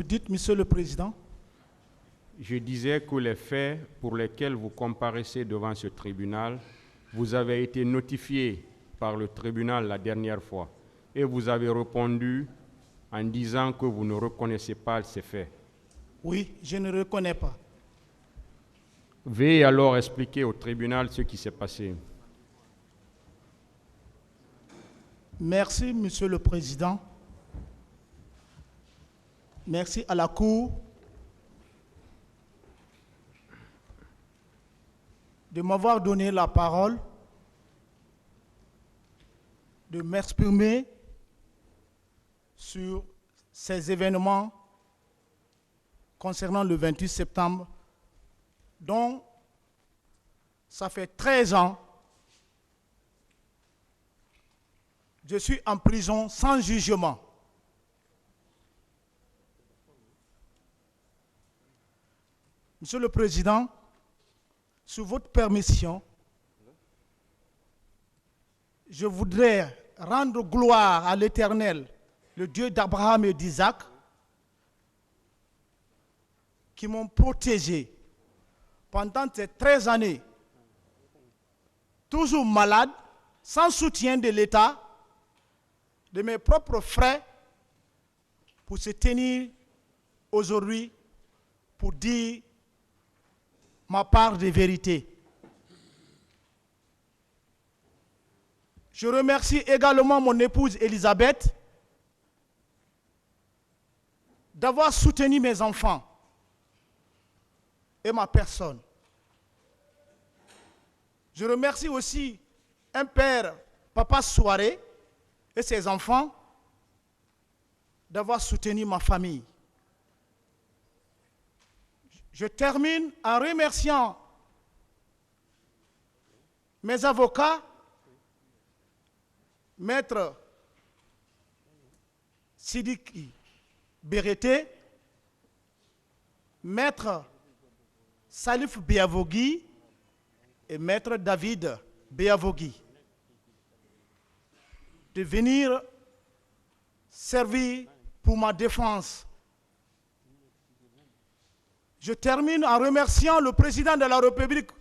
Vous dites, Monsieur le Président? Je disais que les faits pour lesquels vous comparaissez devant ce tribunal, vous avez été notifié par le tribunal la dernière fois et vous avez répondu en disant que vous ne reconnaissez pas ces faits. Oui, je ne reconnais pas. Veuillez alors expliquer au tribunal ce qui s'est passé. Merci, Monsieur le Président. Merci à la Cour de m'avoir donné la parole, de m'exprimer sur ces événements concernant le 28 septembre, dont ça fait 13 ans, je suis en prison sans jugement. Monsieur le Président, sous votre permission, je voudrais rendre gloire à l'Éternel, le Dieu d'Abraham et d'Isaac, qui m'ont protégé pendant ces 13 années, toujours malade, sans soutien de l'État, de mes propres frais, pour se tenir aujourd'hui, pour dire ma part de vérité. Je remercie également mon épouse Elisabeth d'avoir soutenu mes enfants et ma personne. Je remercie aussi un père, Papa Soirée, et ses enfants d'avoir soutenu ma famille. Je termine en remerciant mes avocats, Maître Sidiki Bérété, Maître Salif Béavogui et Maître David Béavogui, de venir servir pour ma défense. Je termine en remerciant le président de la République,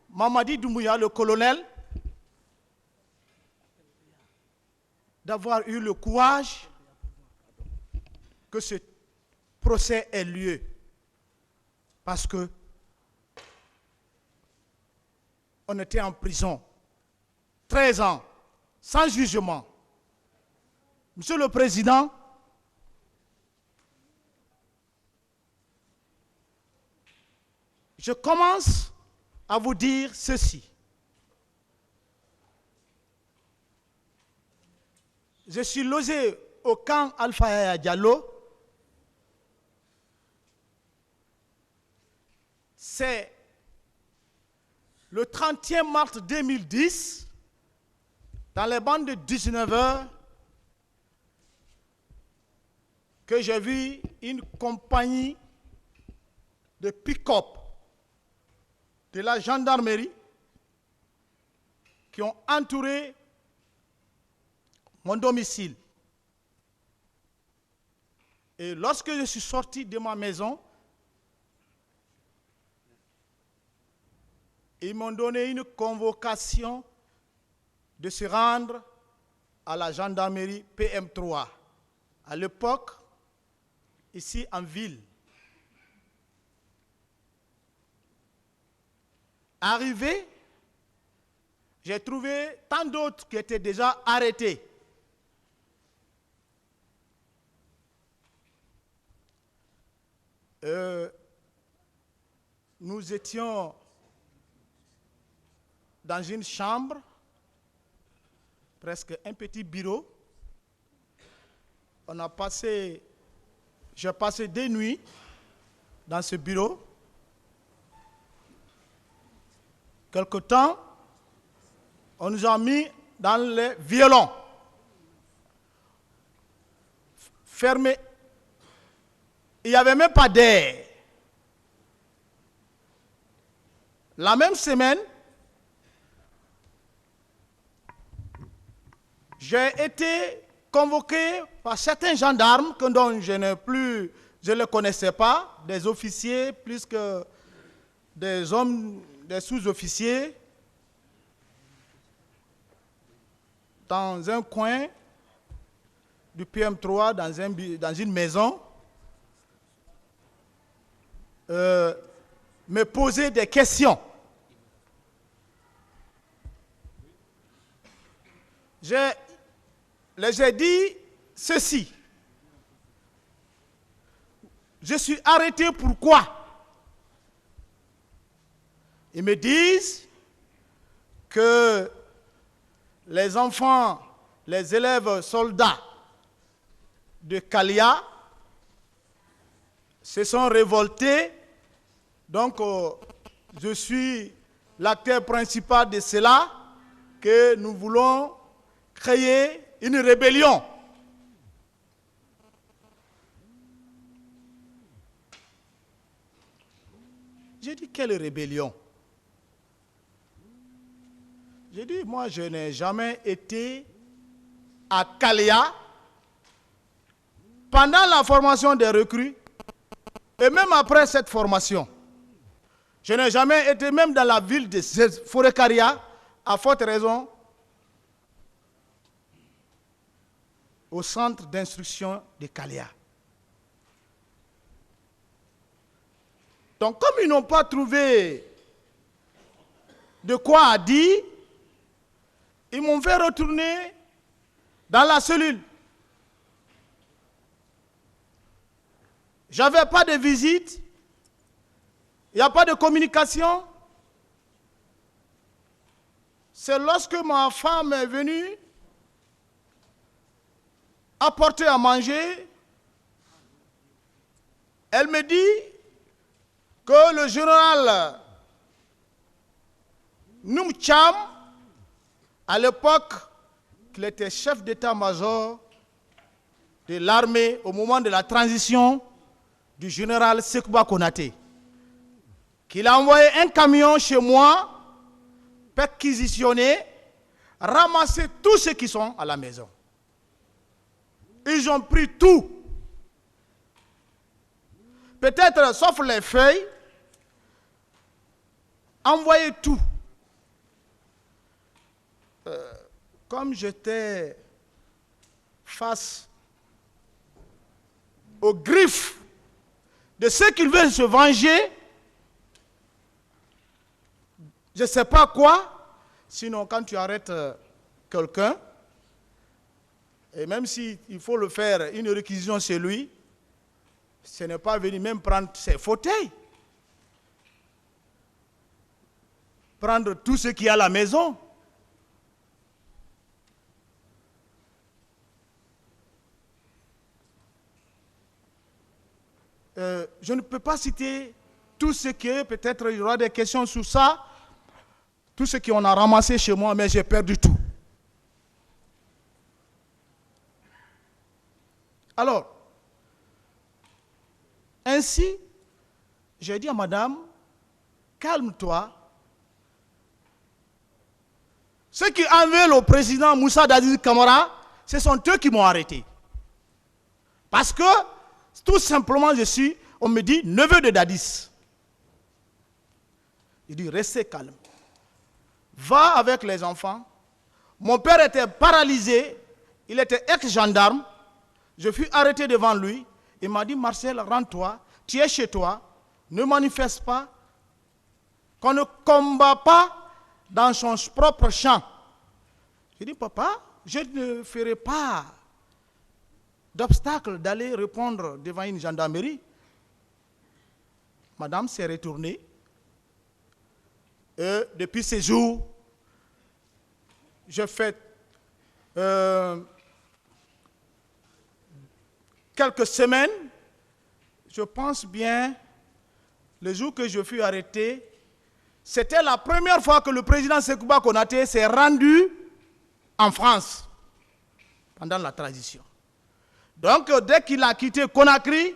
Mamadi Doumbouya, le colonel, d'avoir eu le courage que ce procès ait lieu. Parce que on était en prison 13 ans, sans jugement. Monsieur le Président, je commence à vous dire ceci. Je suis logé au camp Alpha Yaya Diallo. C'est le 30e mars 2010, dans les bandes de 19 heures, que j'ai vu une compagnie de pick-up de la gendarmerie qui ont entouré mon domicile. Et lorsque je suis sorti de ma maison, ils m'ont donné une convocation de se rendre à la gendarmerie PM3. À l'époque, ici en ville. Arrivé, j'ai trouvé tant d'autres qui étaient déjà arrêtés. Nous étions dans une chambre, presque un petit bureau. J'ai passé des nuits dans ce bureau. Quelque temps, on nous a mis dans les violons, fermés. Il n'y avait même pas d'air. La même semaine, j'ai été convoqué par certains gendarmes dont je n'ai plus Je ne les connaissais pas, des officiers plus que des hommes, des sous-officiers, dans un coin du PM3, dans une maison, me poser des questions. J'ai dit ceci. Je suis arrêté pourquoi? Ils me disent que les enfants, les élèves soldats de Kalia se sont révoltés. Donc, je suis l'acteur principal de cela, que nous voulons créer une rébellion. J'ai dit, quelle rébellion? J'ai dit, moi, je n'ai jamais été à Kalia pendant la formation des recrues et même après cette formation. Je n'ai jamais été même dans la ville de Forêt-Karia, à forte raison, au centre d'instruction de Kalia. Donc, comme ils n'ont pas trouvé de quoi dire, ils m'ont fait retourner dans la cellule. Je n'avais pas de visite, il n'y a pas de communication. C'est lorsque ma femme est venue apporter à manger, elle me dit que le général Noumcham, à l'époque, qu'il était chef d'état-major de l'armée au moment de la transition du général Sekouba Konaté, qu'il a envoyé un camion chez moi, perquisitionner, ramasser tous ceux qui sont à la maison. Ils ont pris tout. Peut-être, sauf les feuilles, envoyé tout. Comme j'étais face aux griffes de ceux qui veulent se venger, je ne sais pas quoi, sinon quand tu arrêtes quelqu'un, et même s'il faut le faire, une réquisition chez lui, ce n'est pas venir même prendre ses fauteuils, prendre tout ce qu'il y a à la maison. Je ne peux pas citer tout ce que, peut-être il y aura des questions sur ça, tout ce qu'on a ramassé chez moi, mais j'ai perdu tout. Alors, ainsi, j'ai dit à madame, calme-toi. Ceux qui en veulent au président Moussa Dadis Camara, ce sont eux qui m'ont arrêté. Parce que, tout simplement, on me dit, neveu de Dadis. Il dit, restez calme. Va avec les enfants. Mon père était paralysé, il était ex-gendarme. Je fus arrêté devant lui. Il m'a dit, Marcel, rends-toi, tu es chez toi, ne manifeste pas, qu'on ne combat pas dans son propre champ. J'ai dit, papa, je ne ferai pas d'obstacle d'aller répondre devant une gendarmerie. Madame s'est retournée. Et depuis ces jours, j'ai fait quelques semaines, je pense bien, le jour que je fus arrêté, c'était la première fois que le président Sekouba Konaté s'est rendu en France pendant la transition. Donc, dès qu'il a quitté Conakry,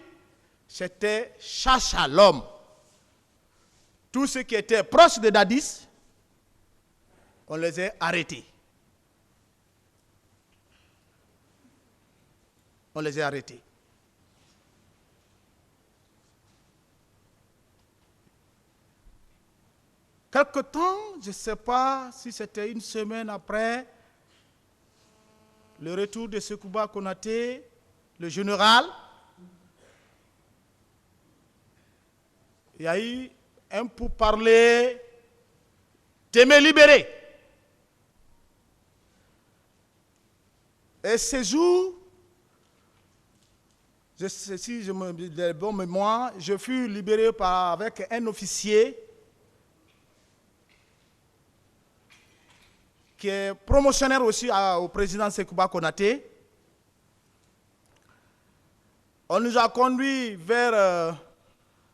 c'était chasse à l'homme. Tous ceux qui étaient proches de Dadis, on les a arrêtés. On les a arrêtés. quelque temps, je ne sais pas si c'était une semaine après le retour de Sekouba Konaté, le général, il y a eu un pourparler de me libérer. Et ce jour, si je me de bonne mémoire, je fus libéré avec un officier qui est promotionnaire aussi au président Sekouba Konaté. On nous a conduits vers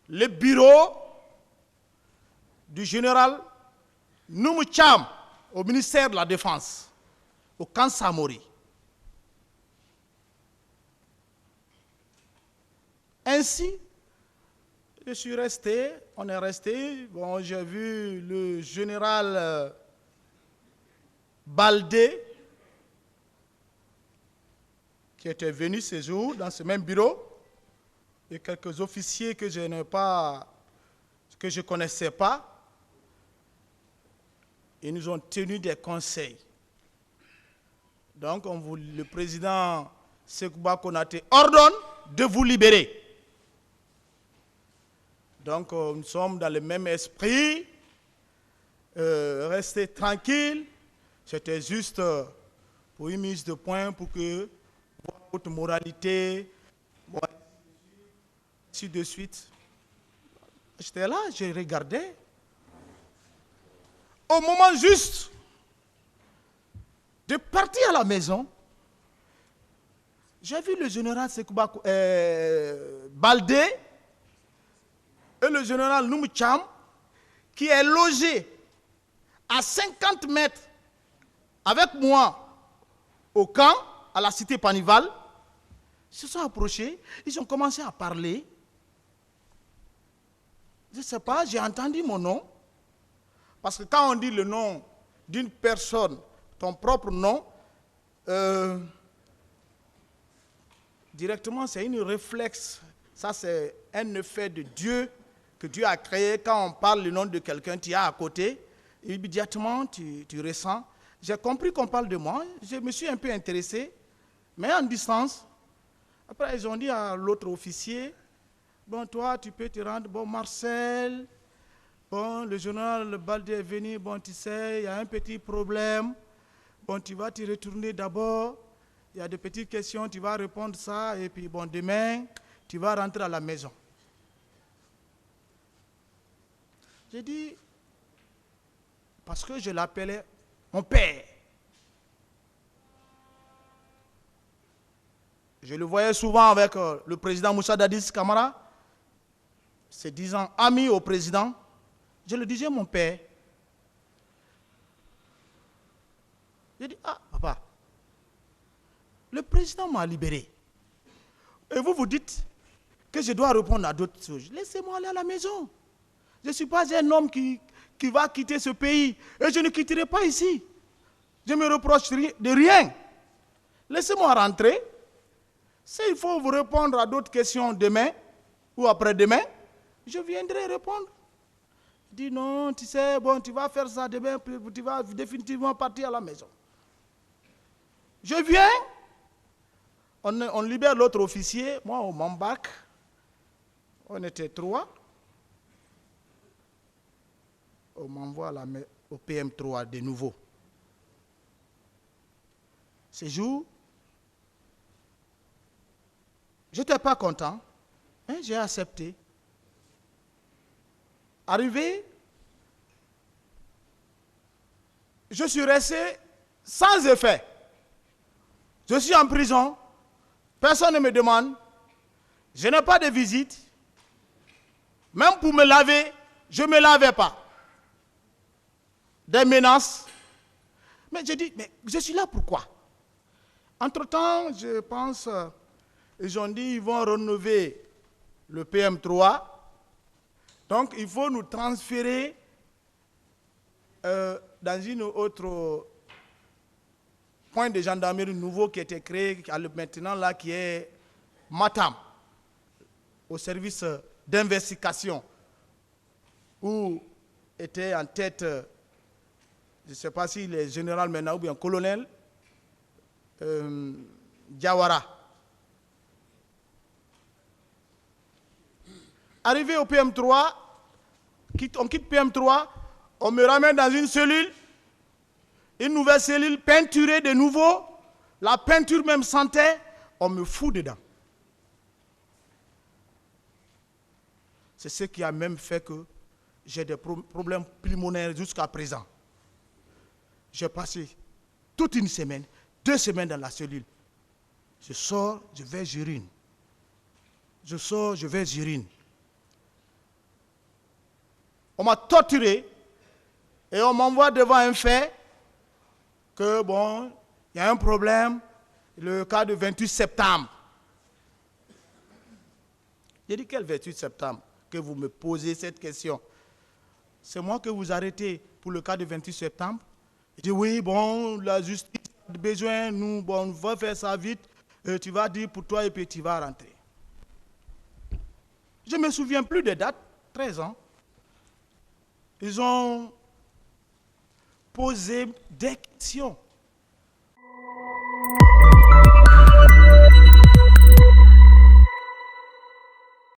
le bureau du général Noumou Thiam au ministère de la Défense, au camp Samori. Ainsi, je suis resté, on est resté. Bon, j'ai vu le général Baldé, qui était venu ce jour dans ce même bureau, et quelques officiers que je ne connaissais pas. Ils nous ont tenu des conseils. Donc, le président Sekouba Konaté ordonne de vous libérer. Donc, nous sommes dans le même esprit, restez tranquille. C'était juste pour une mise de point pour que votre moralité, bon, ainsi de suite. J'étais là, je regardais. Au moment juste de partir à la maison, j'ai vu le général Sekouba Baldé et le général Noumou Thiam qui est logé à 50 mètres avec moi au camp, à la cité Panival. Ils se sont approchés, ils ont commencé à parler. Je ne sais pas, j'ai entendu mon nom. Parce que quand on dit le nom d'une personne, ton propre nom, directement c'est une réflexe. Ça c'est un effet de Dieu que Dieu a créé. Quand on parle le nom de quelqu'un, tu es à côté, immédiatement tu ressens. J'ai compris qu'on parle de moi, je me suis un peu intéressé, mais en distance. Après ils ont dit à l'autre officier, bon toi tu peux te rendre, bon Marcel, bon le général Baldé est venu, bon tu sais, il y a un petit problème, bon tu vas te retourner d'abord, il y a des petites questions, tu vas répondre ça, et puis bon demain, tu vas rentrer à la maison. J'ai dit, parce que je l'appelais mon père. Je le voyais souvent avec le président Moussa Dadis Camara, se disant ami au président. Je le disais mon père. J'ai dit, ah papa, le président m'a libéré. Et vous vous dites que je dois répondre à d'autres choses. Laissez-moi aller à la maison. Je ne suis pas un homme qui va quitter ce pays. Et je ne quitterai pas ici. Je ne me reproche de rien. Laissez-moi rentrer. S'il faut vous répondre à d'autres questions demain ou après-demain, je viendrai répondre. Je dis non, tu sais, bon, tu vas faire ça demain, tu vas définitivement partir à la maison. Je viens, on libère l'autre officier, moi on m'embarque, on était 3. On m'envoie au PM3 de nouveau. Ce jour, je n'étais pas content, mais j'ai accepté. Arrivé, je suis resté sans effet. Je suis en prison, personne ne me demande, je n'ai pas de visite. Même pour me laver, je ne me lavais pas. Des menaces. Mais je dis, mais je suis là pourquoi? Entre-temps, je pense, ils ont dit qu'ils vont rénover le PM3. Donc, il faut nous transférer dans une autre point de gendarmerie nouveau qui a été créé maintenant là, qui est Matam, au service d'investigation, où était en tête, je ne sais pas s'il est général maintenant ou bien colonel, Diawara. Arrivé au PM3, on quitte PM3, on me ramène dans une cellule, une nouvelle cellule peinturée de nouveau, la peinture même sentait, on me fout dedans. C'est ce qui a même fait que j'ai des problèmes pulmonaires jusqu'à présent. J'ai passé toute une semaine, 2 semaines dans la cellule. Je sors, je vais j'urine. Je sors, je vais j'urine. On m'a torturé et on m'envoie devant un fait que, bon, il y a un problème, le cas de 28 septembre. J'ai dit, quel 28 septembre que vous me posez cette question? C'est moi que vous arrêtez pour le cas de 28 septembre? Il dit, oui, bon, la justice a besoin, nous, bon, on va faire ça vite, tu vas dire pour toi et puis tu vas rentrer. Je ne me souviens plus des dates, 13 ans. Ils ont posé des questions.